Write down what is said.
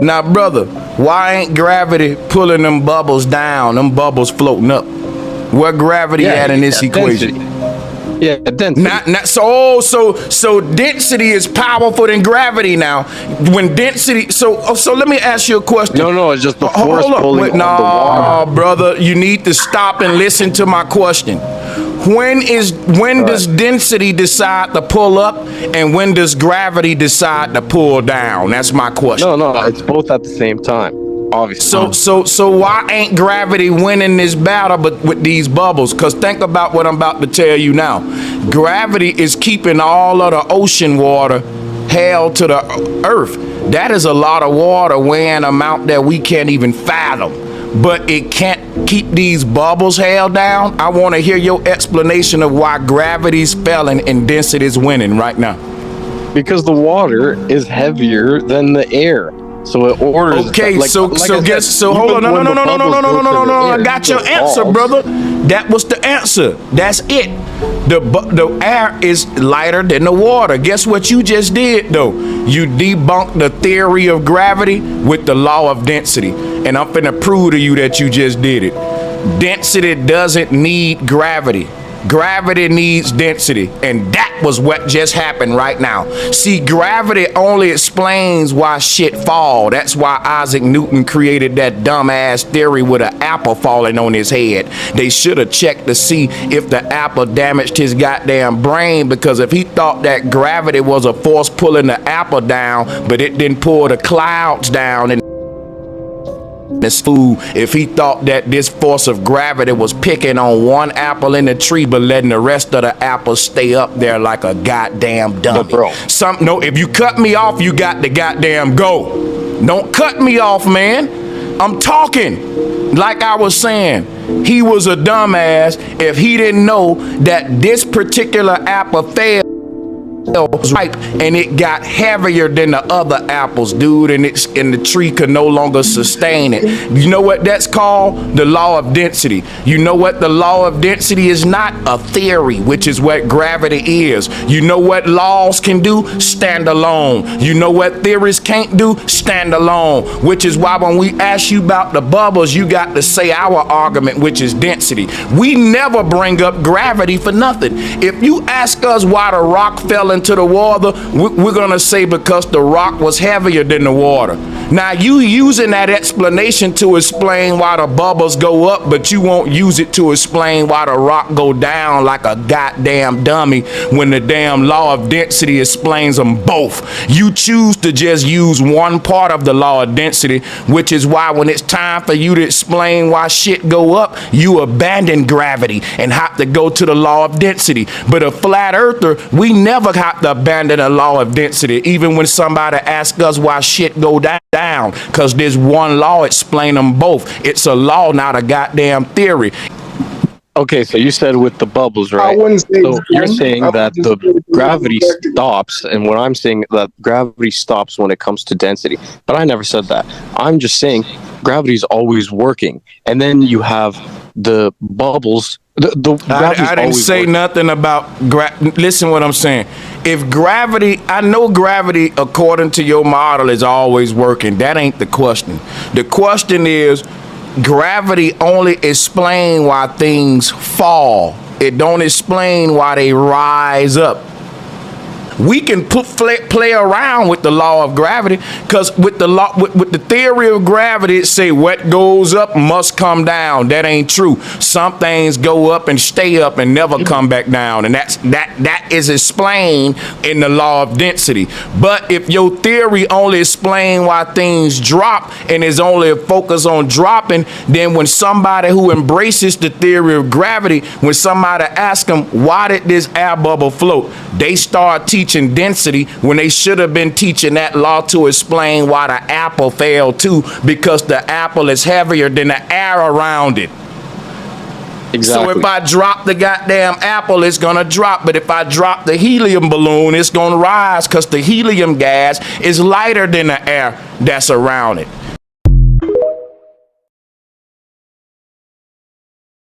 Now, brother, why ain't gravity pulling them bubbles down, them bubbles floating up? Where gravity at in this equation? Density. Yeah, density. Not so density is powerful than gravity now. When density, so let me ask you a question. No, it's just the force pulling on the water. Brother, you need to stop and listen to my question. When does density decide to pull up, and when does gravity decide to pull down? That's my question. No, it's both at the same time. Obviously. So why ain't gravity winning this battle but with these bubbles? Because think about what I'm about to tell you now. Gravity is keeping all of the ocean water held to the earth. That is a lot of water weighing an amount that we can't even fathom. But it can't keep these bubbles held down. I want to hear your explanation of why gravity's failing and density's winning right now. Because the water is heavier than the air. So it orders. Okay, so hold on. No. I got your answer, brother. That was the answer. That's it. The air is lighter than the water. Guess what you just did, though? You debunked the theory of gravity with the law of density. And I'm finna prove to you that you just did it. Density doesn't need gravity. Gravity needs density, and that was what just happened right now. See, gravity only explains why shit fall. That's why Isaac Newton created that dumbass theory with an apple falling on his head. They should have checked to see if the apple damaged his goddamn brain, because if he thought that gravity was a force pulling the apple down, but it didn't pull the clouds down and this fool, if he thought that this force of gravity was picking on one apple in the tree but letting the rest of the apples stay up there like a goddamn dummy. If you cut me off, you got to goddamn go. Don't cut me off, man. I'm talking. Like I was saying, he was a dumbass if he didn't know that this particular apple failed. Was ripe and it got heavier than the other apples, dude, and the tree could no longer sustain it. You know what that's called? The law of density. You know what the law of density is? Not a theory, which is what gravity is. You know what laws can do? Stand alone. You know what theories can't do? Stand alone. Which is why when we ask you about the bubbles, you got to say our argument, which is density. We never bring up gravity for nothing. If you ask us why the rock fell into the water, we're gonna say because the rock was heavier than the water. Now you using that explanation to explain why the bubbles go up, but you won't use it to explain why the rock go down like a goddamn dummy when the damn law of density explains them both. You choose to just use one part of the law of density, which is why when it's time for you to explain why shit go up, you abandon gravity and have to go to the law of density. But a flat earther, we never have to abandon the law of density, even when somebody asks us why shit go down, because there's one law explain them both. It's a law, not a goddamn theory. Okay, so you said with the bubbles, right? So you're saying that the gravity stops, and what I'm saying that gravity stops when it comes to density. But I never said that. I'm just saying gravity is always working, and then you have the bubbles. I didn't say nothing about listen what I'm saying. If gravity, I know gravity according to your model is always working. That ain't the question. The question is gravity only explain why things fall. It don't explain why they rise up. We can play around with the law of gravity, because with the theory of gravity, it say what goes up must come down. That ain't true. Some things go up and stay up and never come back down, and that is explained in the law of density. But if your theory only explain why things drop and is only a focus on dropping, then when somebody who embraces the theory of gravity, when somebody asks them why did this air bubble float, they start teaching density when they should have been teaching that law to explain why the apple fell too, because the apple is heavier than the air around it. Exactly. So if I drop the goddamn apple, it's gonna drop. But if I drop the helium balloon, it's gonna rise, because the helium gas is lighter than the air that's around it.